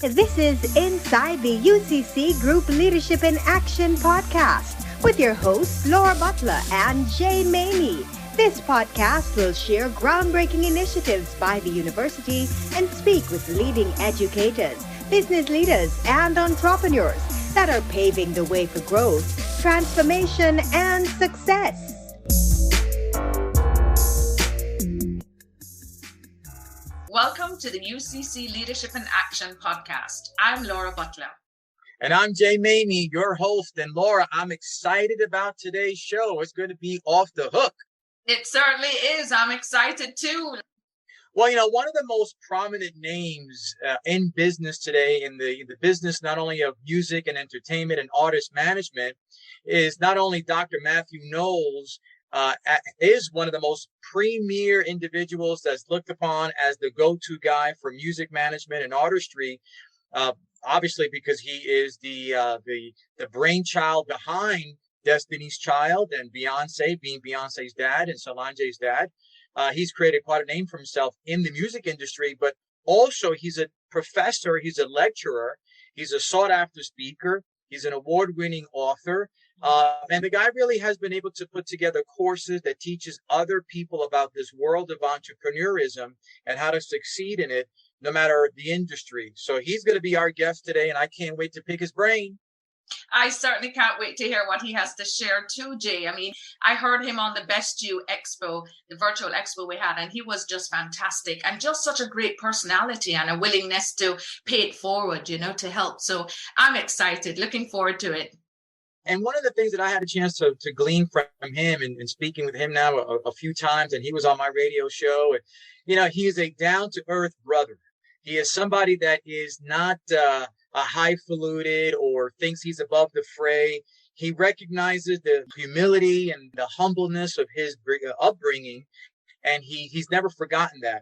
This is Inside the UCC Group Leadership in Action podcast with your hosts Laura Butler and Jay Mamie. This podcast will share groundbreaking initiatives by the university and speak with leading educators, business leaders, and entrepreneurs that are paving the way for growth, transformation, and success. Welcome to the UCC Leadership in Action podcast. I'm Laura Butler. And I'm Jay Mamie, your host. And Laura, I'm excited about today's show. It's going to be off the hook. It certainly is. I'm excited too. Well, one of the most prominent names in business today, in the business not only of music and entertainment and artist management, is not only Dr. Mathew Knowles, is one of the most premier individuals that's looked upon as the go-to guy for music management and artistry. Obviously, because he is the brainchild behind Destiny's Child and Beyonce, being Beyonce's dad and Solange's dad. He's created quite a name for himself in the music industry, but also he's a professor, he's a lecturer, he's a sought-after speaker, he's an award-winning author. And the guy really has been able to put together courses that teaches other people about this world of entrepreneurism and how to succeed in it, no matter the industry. So he's going to be our guest today, and I can't wait to pick his brain. I certainly can't wait to hear what he has to share too, Jay. I mean, I heard him on the Best You Expo, the virtual expo we had, and he was just fantastic and just such a great personality and a willingness to pay it forward, to help. So I'm excited, looking forward to it. And one of the things that I had a chance to glean from him and speaking with him now a few times, and he was on my radio show, and, he is a down-to-earth brother. He is somebody that is not a highfalutin or thinks he's above the fray. He recognizes the humility and the humbleness of his upbringing, and he's never forgotten that.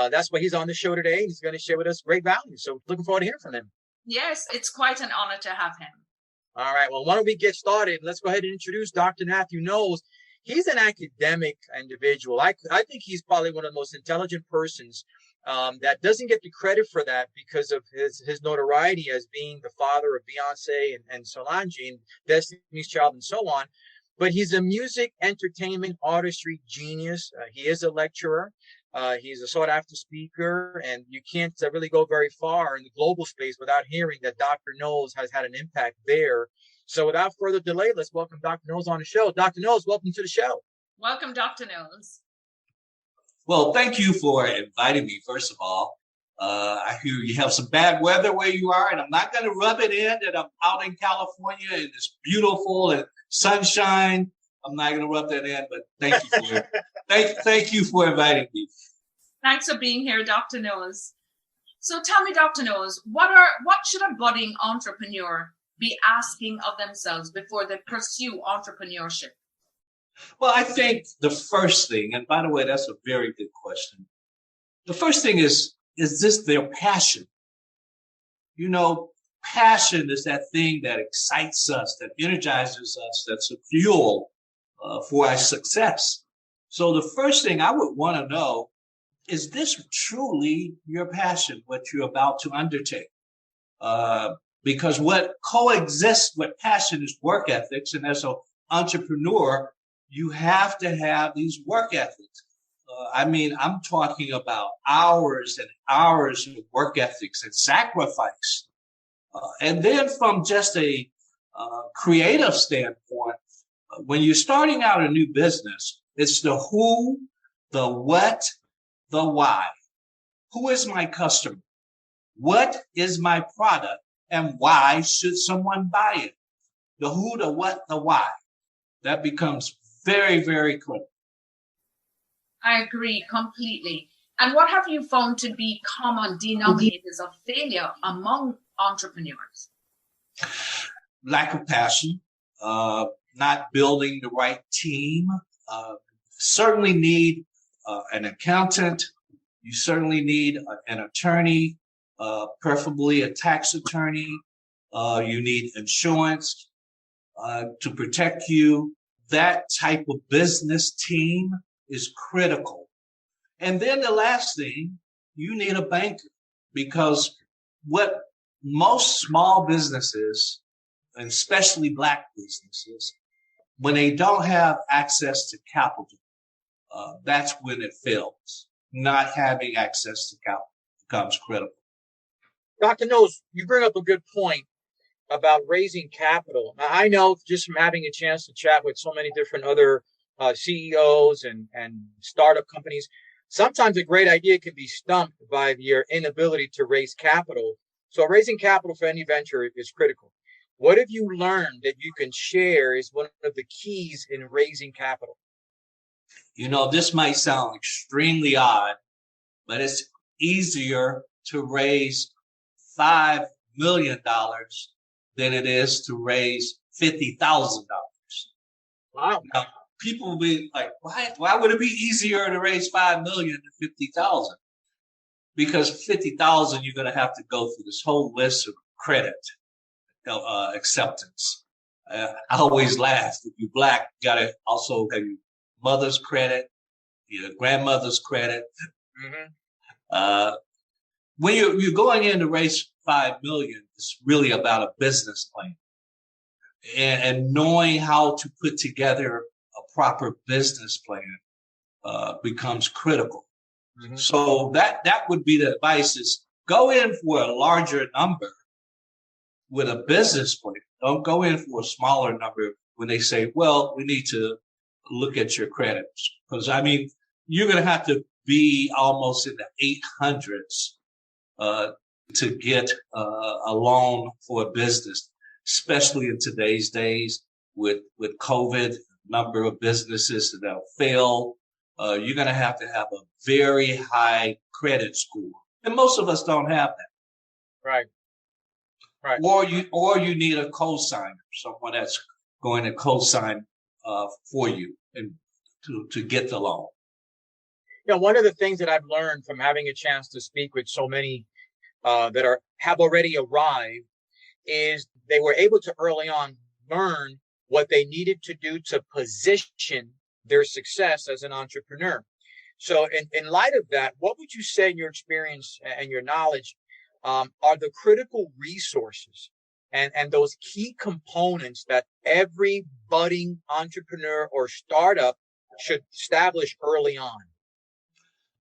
That's why he's on the show today. He's going to share with us great value. So looking forward to hearing from him. Yes, it's quite an honor to have him. All right. Well, why don't we get started? Let's go ahead and introduce Dr. Mathew Knowles. He's an academic individual. I think he's probably one of the most intelligent persons that doesn't get the credit for that because of his notoriety as being the father of Beyonce and Solange and Destiny's Child and so on. But he's a music, entertainment, artistry genius. He is a lecturer. He's a sought-after speaker, and you can't really go very far in the global space without hearing that Dr. Knowles has had an impact there. So without further delay, let's welcome Dr. Knowles on the show. Dr. Knowles, welcome to the show. Welcome, Dr. Knowles. Well, thank you for inviting me, first of all. I hear you have some bad weather where you are, and I'm not going to rub it in that I'm out in California and it's beautiful and sunshine. I'm not going to rub that in, but thank you for it. Thank you for inviting me. Thanks for being here, Dr. Knowles. So tell me, Dr. Knowles, what should a budding entrepreneur be asking of themselves before they pursue entrepreneurship? Well, I think the first thing, and by the way, that's a very good question. The first thing is this their passion? Passion is that thing that excites us, that energizes us, that's a fuel for our success. So the first thing I would want to know, is this truly your passion, what you're about to undertake? Because what coexists with passion is work ethics. And as an entrepreneur, you have to have these work ethics. I'm talking about hours and hours of work ethics and sacrifice. And then from just a creative standpoint, when you're starting out a new business, it's the who, the what, the why. Who is my customer? What is my product? And why should someone buy it? The who, the what, the why. That becomes very, very critical. I agree completely. And what have you found to be common denominators of failure among entrepreneurs? Lack of passion, not building the right team. Certainly need an accountant. You certainly need an attorney, preferably a tax attorney. You need insurance to protect you. That type of business team is critical. And then the last thing, you need a banker, because what most small businesses, and especially Black businesses, when they don't have access to capital, that's when it fails. Not having access to capital becomes critical. Dr. Knowles, you bring up a good point about raising capital. Now, I know just from having a chance to chat with so many different other CEOs and startup companies, sometimes a great idea can be stumped by your inability to raise capital. So raising capital for any venture is critical. What have you learned that you can share is one of the keys in raising capital? You know, this might sound extremely odd, but it's easier to raise $5 million than it is to raise $50,000. Wow. Now, people will be like, why would it be easier to raise $5 million than $50,000? Because $50,000, you're going to have to go through this whole list of credit acceptance. I always laugh. If you're Black, you got to also have your mother's credit, your grandmother's credit. Mm-hmm. When you're going in to raise $5 million, it's really about a business plan and knowing how to put together a proper business plan becomes critical. Mm-hmm. So that would be the advice: is go in for a larger number with a business plan. Don't go in for a smaller number when they say, well, we need to look at your credits. Because, I mean, you're going to have to be almost in the 800s to get a loan for a business, especially in today's days with COVID, number of businesses that will fail. You're going to have a very high credit score. And most of us don't have that. Right. Right. Or you need a co-signer, someone that's going to co-sign for you and to get the loan. Yeah, one of the things that I've learned from having a chance to speak with so many that have already arrived is they were able to early on learn what they needed to do to position their success as an entrepreneur. So in light of that, what would you say in your experience and your knowledge are the critical resources and those key components that every budding entrepreneur or startup should establish early on?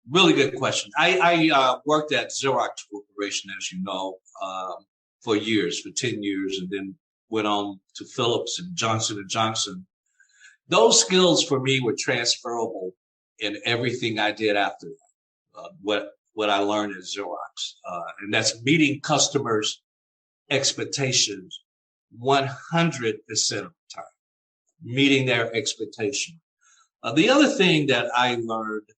Really good question. I worked at Xerox Corporation, as you know, for 10 years, and then went on to Philips and Johnson & Johnson. Those skills for me were transferable in everything I did after what I learned at Xerox. And that's meeting customers' expectations 100% of the time, meeting their expectation. The other thing that I learned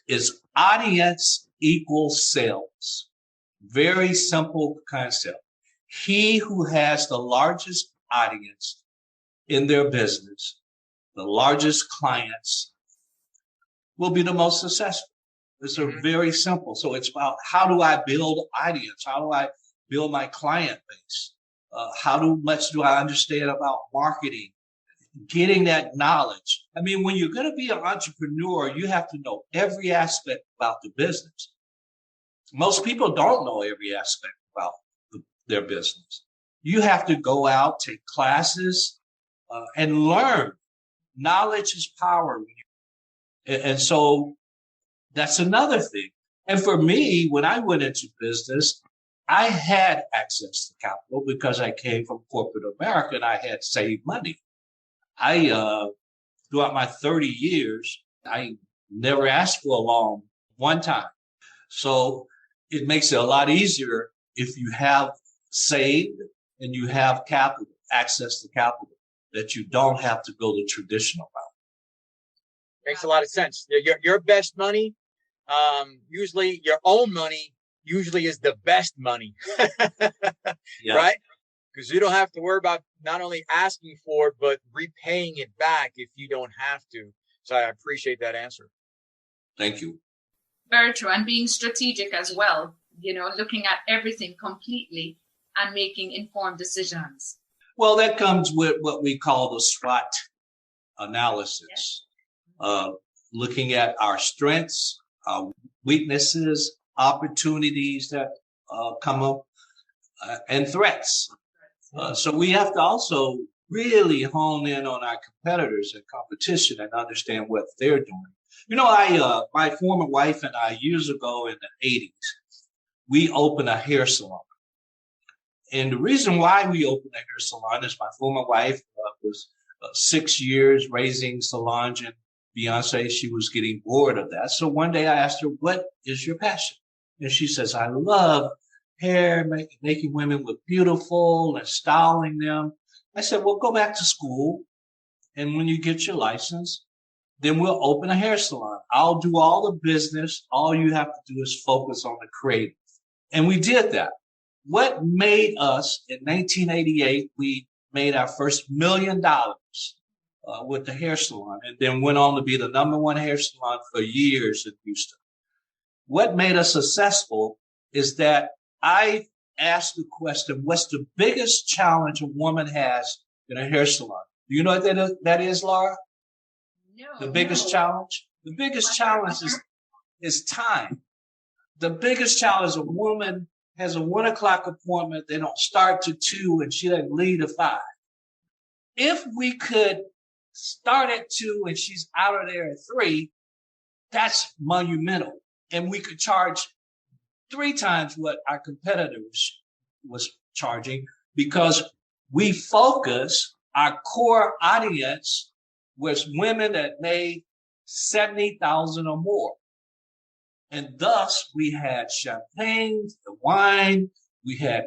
is audience equals sales. Very simple concept. He who has the largest audience in their business, the largest clients, will be the most successful. It's very simple. So it's about how do I build audience? How do I build my client base? How much do I understand about marketing? Getting that knowledge. I mean, when you're going to be an entrepreneur, you have to know every aspect about the business. Most people don't know every aspect about their business. You have to go out, take classes, and learn. Knowledge is power. And so that's another thing. And for me, when I went into business, I had access to capital because I came from corporate America and I had saved money. Throughout my 30 years, I never asked for a loan one time. So it makes it a lot easier if you have saved and you have capital, access to capital, that you don't have to go the traditional route. Makes a lot of sense. Your best money, usually your own money, usually is the best money, Yeah. Right? Because you don't have to worry about not only asking for it, but repaying it back if you don't have to. So I appreciate that answer. Thank you. Very true. And being strategic as well, looking at everything completely and making informed decisions. Well, that comes with what we call the SWOT analysis. Looking at our strengths, our weaknesses, opportunities that come up, and threats. So we have to also really hone in on our competitors and competition and understand what they're doing. You know, my former wife and I, years ago in the 80s, we opened a hair salon. And the reason why we opened a hair salon is my former wife was 6 years raising Solange and Beyonce. She was getting bored of that. So one day I asked her, what is your passion? And she says, I love hair, making women look beautiful and styling them. I said, well, go back to school. And when you get your license, then we'll open a hair salon. I'll do all the business. All you have to do is focus on the creative. And we did that. What made us in 1988, we made our first $1 million with the hair salon, and then went on to be the #1 hair salon for years in Houston. What made us successful is that I asked the question, what's the biggest challenge a woman has in a hair salon? Do you know what that is, Laura? No. The biggest challenge? The biggest challenge is time. The biggest challenge, a woman has a 1 o'clock appointment. They don't start to 2 and she doesn't leave to 5. If we could start at 2 and she's out of there at 3, that's monumental. And we could charge 3 times what our competitor was charging, because we focus, our core audience was women that made $70,000 or more. And thus we had champagne, the wine, we had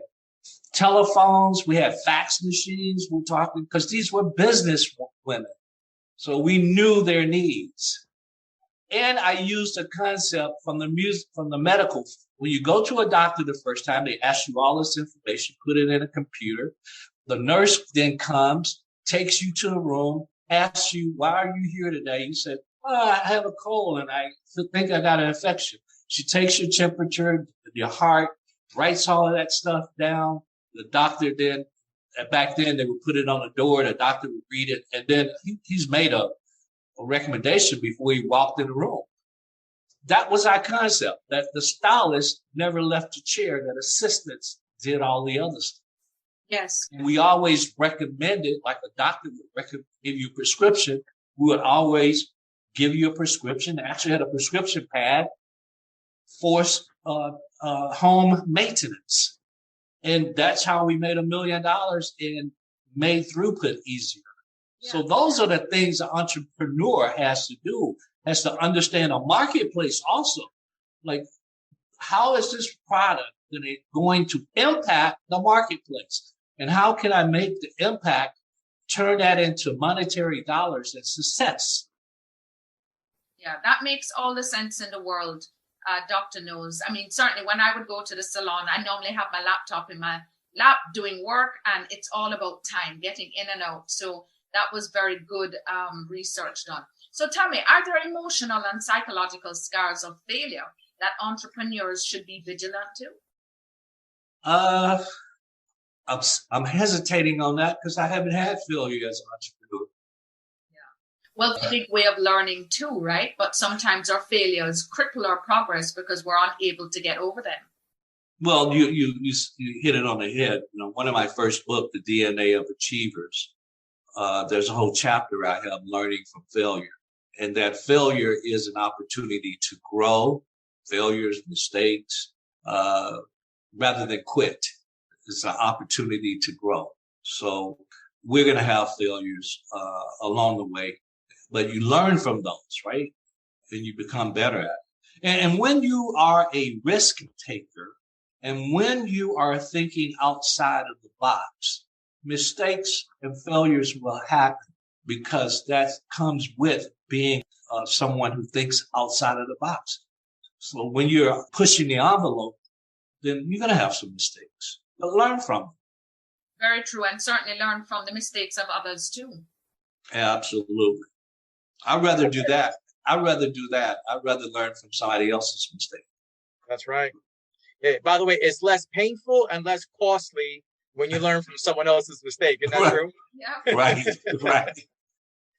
telephones, we had fax machines. We're talking, because these were business women. So we knew their needs. And I used a concept from the medical. When you go to a doctor the first time, they ask you all this information, put it in a computer. The nurse then comes, takes you to the room, asks you, why are you here today? You said, I have a cold and I think I got an infection. She takes your temperature, your heart, writes all of that stuff down. The doctor then, back then they would put it on the door. The doctor would read it. And then he's made a recommendation before he walked in the room. That was our concept, that the stylist never left the chair, that assistants did all the other stuff. Yes. And we always recommended, like a doctor would give you a prescription, we would always give you a prescription. Actually had a prescription pad for home maintenance. And that's how we made $1 million and made throughput easier. Yeah. So those are the things an entrepreneur has to do, has to understand a marketplace also. Like, how is this product going to impact the marketplace? And how can I make the impact, turn that into monetary dollars and success? Yeah, that makes all the sense in the world, Dr. Knowles. I mean, certainly when I would go to the salon, I normally have my laptop in my lap doing work, and it's all about time, getting in and out. So that was very good research done. So tell me, are there emotional and psychological scars of failure that entrepreneurs should be vigilant to? I'm hesitating on that because I haven't had failure as an entrepreneur. Well, a big way of learning too, right? But sometimes our failures cripple our progress because we're unable to get over them. Well, you hit it on the head. You know, one of my first books, The DNA of Achievers, there's a whole chapter I have, learning from failure. And that failure is an opportunity to grow, failures, mistakes, rather than quit. It's an opportunity to grow. So we're going to have failures along the way. But you learn from those, right? And you become better at it. And when you are a risk taker, and when you are thinking outside of the box, mistakes and failures will happen because that comes with being someone who thinks outside of the box. So when you're pushing the envelope, then you're going to have some mistakes, but learn from them. Very true. And certainly learn from the mistakes of others too. Absolutely. I'd rather do that. I'd rather learn from somebody else's mistake. That's right. Yeah, by the way, it's less painful and less costly when you learn from someone else's mistake. Isn't that true? Yeah. Right.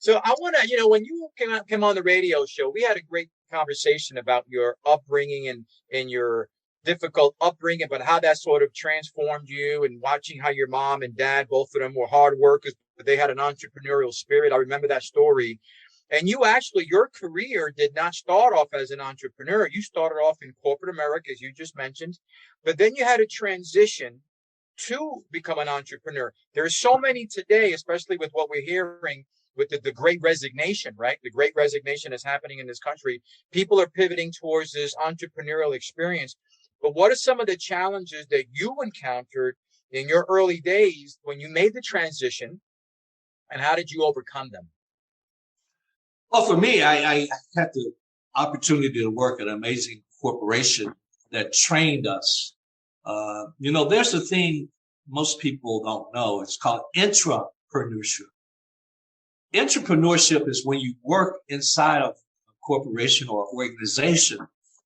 So I want to, when you came on the radio show, we had a great conversation about your upbringing and your difficult upbringing, but how that sort of transformed you, and watching how your mom and dad, both of them were hard workers, but they had an entrepreneurial spirit. I remember that story. And you actually, your career did not start off as an entrepreneur. You started off in corporate America, as you just mentioned, but then you had a transition to become an entrepreneur. There are so many today, especially with what we're hearing with the great resignation, right? The great resignation is happening in this country. People are pivoting towards this entrepreneurial experience. But what are some of the challenges that you encountered in your early days when you made the transition, and how did you overcome them? Well, for me, I had the opportunity to work at an amazing corporation that trained us. There's a thing most people don't know. It's called intrapreneurship. Entrepreneurship is when you work inside of a corporation or organization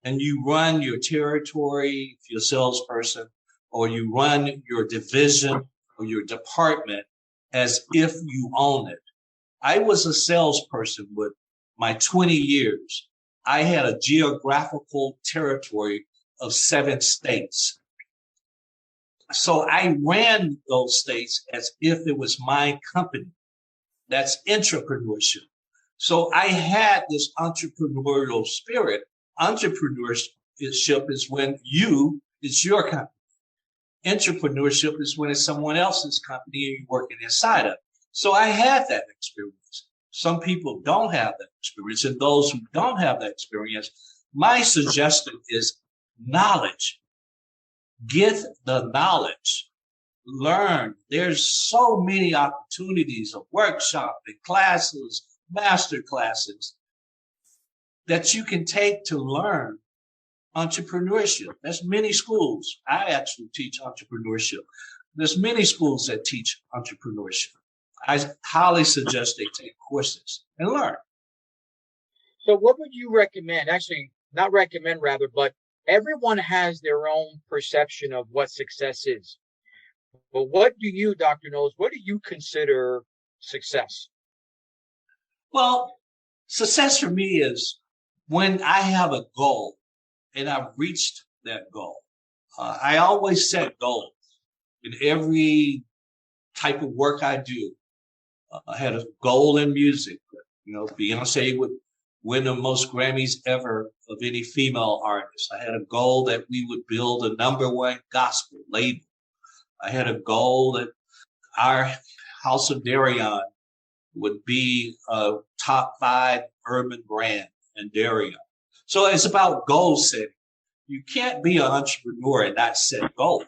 and you run your territory, if you're a salesperson, or you run your division or your department as if you own it. I was a salesperson with my 20 years. I had a geographical territory of 7 states. So I ran those states as if it was my company. That's entrepreneurship. So I had this entrepreneurial spirit. Entrepreneurship is when it's your company. Entrepreneurship is when it's someone else's company and you're working inside of it. So I had that experience. Some people don't have that experience. And those who don't have that experience, my suggestion is knowledge. Get the knowledge. Learn. There's so many opportunities of workshops and classes, master classes that you can take to learn entrepreneurship. There's many schools. I actually teach entrepreneurship. There's many schools that teach entrepreneurship. I highly suggest they take courses and learn. So what would you recommend? Actually, not recommend rather, but everyone has their own perception of what success is. But what do you, Dr. Knowles, what do you consider success? Well, success for me is when I have a goal and I've reached that goal. I always set goals in every type of work I do. I had a goal in music. Beyonce would win the most Grammys ever of any female artist. I had a goal that we would build a #1 gospel label. I had a goal that our House of Darien would be a top 5 urban brand in Darien. So it's about goal setting. You can't be an entrepreneur and not set goals.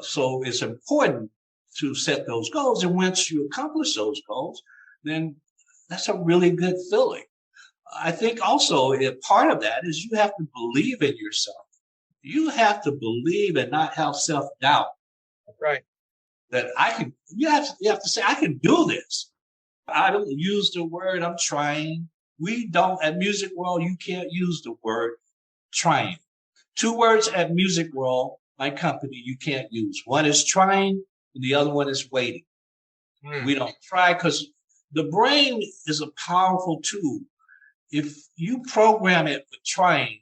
So it's important to set those goals. And once you accomplish those goals, then that's a really good feeling. I think also part of that is you have to believe in yourself. You have to believe and not have self-doubt. Right. That you have to say, I can do this. I don't use the word I'm trying. We don't, at Music World, you can't use the word trying. 2 words at Music World, my company, you can't use. One is trying and the other one is waiting. We don't try because the brain is a powerful tool. If you program it with trying,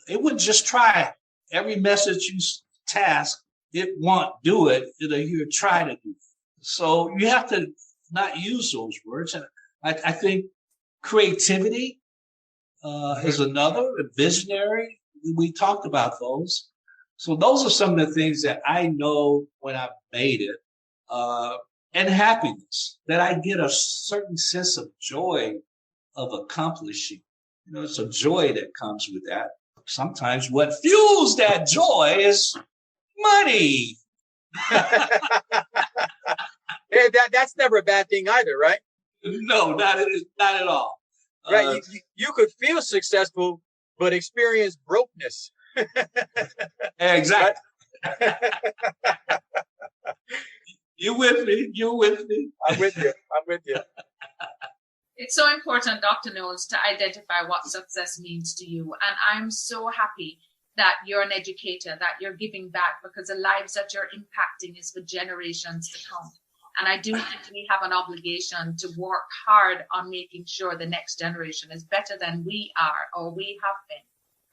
it would just try. Every message you task, it won't do it. It'll hear try to do it. So you have to not use those words. And I think creativity is another, visionary. We talked about those. So those are some of the things that I know when I've made it. And happiness, that I get a certain sense of joy of accomplishing. It's a joy that comes with that. Sometimes what fuels that joy is money. That's never a bad thing either, right? No, not at all. Right. You could feel successful, but experience brokenness. Exactly. You with me? You with me? I'm with you. It's so important, Dr. Knowles, to identify what success means to you. And I'm so happy that you're an educator, that you're giving back, because the lives that you're impacting is for generations to come. And I do think we have an obligation to work hard on making sure the next generation is better than we are or we have been.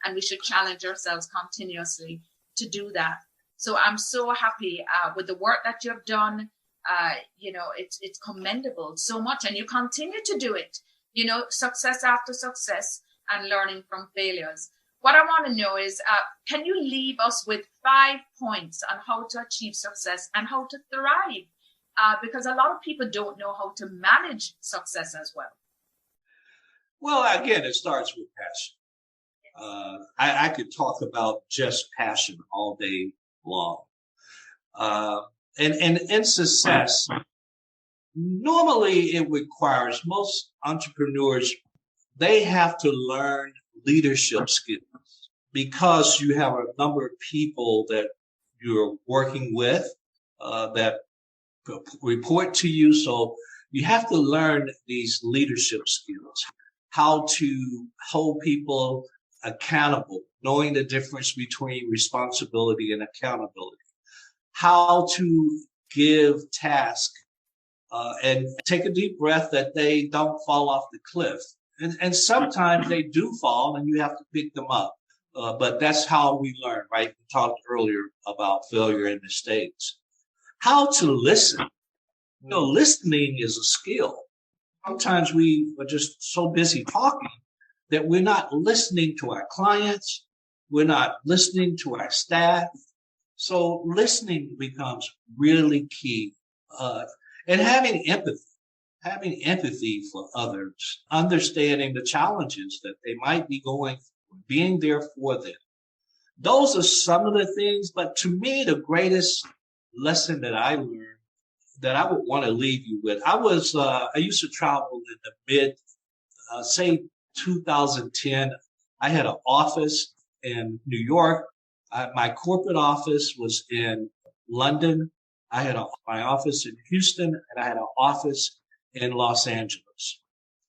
and we should challenge ourselves continuously to do that. So I'm so happy with the work that you have done. It's commendable so much, and you continue to do it, success after success and learning from failures. What I want to know is, can you leave us with 5 points on how to achieve success and how to thrive? Because a lot of people don't know how to manage success as well. Well, again, it starts with passion. I could talk about just passion all day long. And in success, normally it requires most entrepreneurs, they have to learn leadership skills because you have a number of people that you're working with that report to you. So you have to learn these leadership skills, how to hold people accountable, knowing the difference between responsibility and accountability, how to give tasks and take a deep breath that they don't fall off the cliff. And sometimes they do fall and you have to pick them up. But that's how we learn, right? We talked earlier about failure and mistakes. How to listen. Listening is a skill. Sometimes we are just so busy talking that we're not listening to our clients. We're not listening to our staff. So listening becomes really key. And having empathy for others, understanding the challenges that they might be going through, being there for them. Those are some of the things, but to me, the greatest lesson that I learned that I would want to leave you with, I used to travel in the mid, 2010. I had an office in New York. My corporate office was in London. I had my office in Houston, and I had an office in Los Angeles.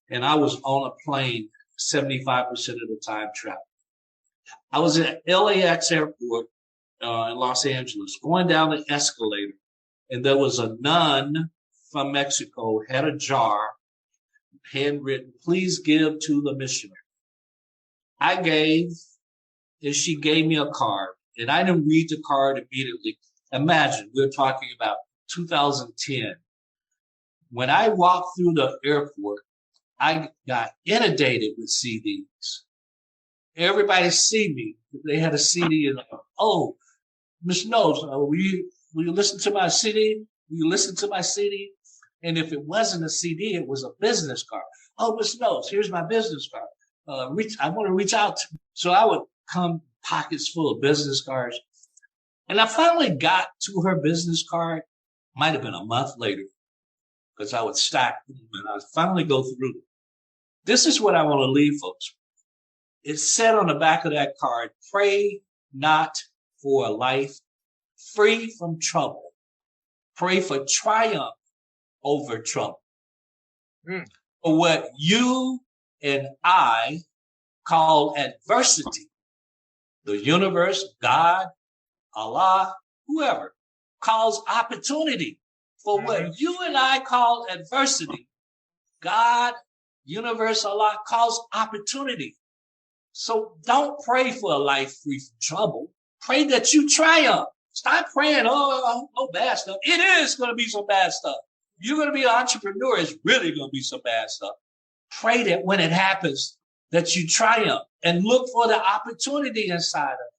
And I was on a plane 75% of the time traveling. I was at LAX airport in Los Angeles, going down the escalator, and there was a nun from Mexico, had a jar, handwritten, "Please give to the missionary." I gave, and she gave me a card, and I didn't read the card immediately. Imagine, we're talking about 2010. When I walked through the airport, I got inundated with CDs. Everybody see me. They had a CD and "Oh, Ms. Knowles, will you listen to my CD? Will you listen to my CD?" And if it wasn't a CD, it was a business card. "Oh, Ms. Knowles, here's my business card. I want to reach out to you." So I would come pockets full of business cards. And I finally got to her business card, might have been a month later, because I would stack them and I'd finally go through them. This is what I want to leave folks. It said on the back of that card, "Pray not for a life free from trouble. Pray for triumph over trouble." For what you and I call adversity, the universe, God, Allah, whoever, calls opportunity. For what you and I call adversity, God, universe, Allah calls opportunity. So don't pray for a life free from trouble. Pray that you triumph. Stop praying, "Oh, bad stuff." It is going to be some bad stuff. You're going to be an entrepreneur. It's really going to be some bad stuff. Pray that when it happens, that you triumph and look for the opportunity inside of it.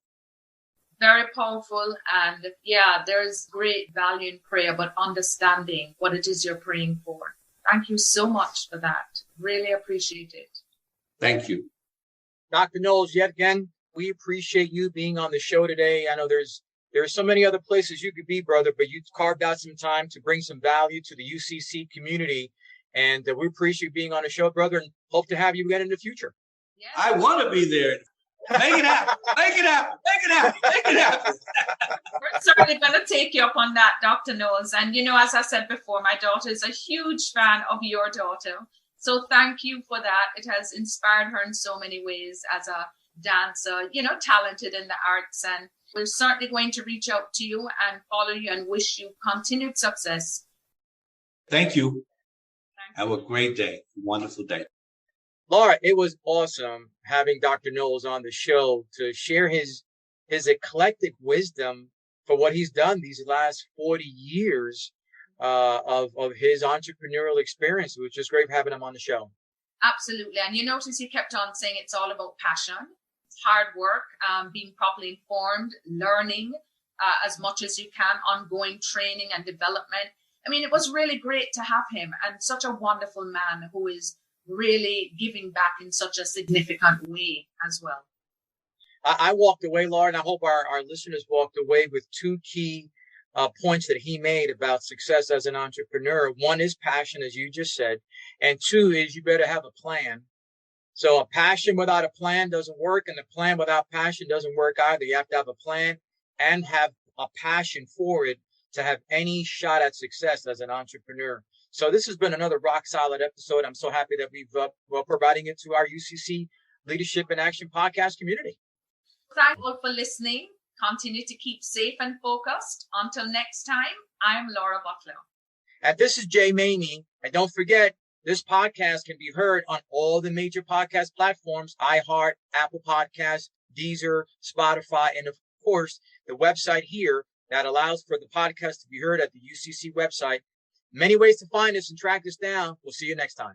Very powerful. And yeah, there's great value in prayer, but understanding what it is you're praying for. Thank you so much for that. Really appreciate it. Thank you. Dr. Knowles, yet again, we appreciate you being on the show today. I know there's so many other places you could be, brother, but you carved out some time to bring some value to the UCC community. And we appreciate you being on the show, brother, and hope to have you again in the future. Yes. I want to be there. Make it happen. Make it happen. Make it happen. Make it happen. We're certainly going to take you up on that, Dr. Knowles. And, as I said before, my daughter is a huge fan of your daughter. So thank you for that. It has inspired her in so many ways as a dancer, talented in the arts. And we're certainly going to reach out to you and follow you and wish you continued success. Thank you. Have a great day. Wonderful day. Laura, it was awesome having Dr. Knowles on the show to share his eclectic wisdom for what he's done these last 40 years of his entrepreneurial experience. It was just great having him on the show. Absolutely. And you notice he kept on saying it's all about passion, hard work, being properly informed, learning as much as you can, ongoing training and development. I mean, it was really great to have him, and such a wonderful man who is really giving back in such a significant way as well. I walked away, Laura, and I hope our listeners walked away with two key points that he made about success as an entrepreneur. One is passion, as you just said, and two is you better have a plan. So a passion without a plan doesn't work, and a plan without passion doesn't work either. You have to have a plan and have a passion for it to have any shot at success as an entrepreneur. So this has been another rock solid episode. I'm so happy that we're providing it to our UCC Leadership in Action podcast community. Thank you all for listening. Continue to keep safe and focused. Until next time, I'm Laura Butler. And this is Jay Maney. And don't forget, this podcast can be heard on all the major podcast platforms: iHeart, Apple Podcasts, Deezer, Spotify, and of course, the website here that allows for the podcast to be heard at the UCC website. Many ways to find us and track us down. We'll see you next time.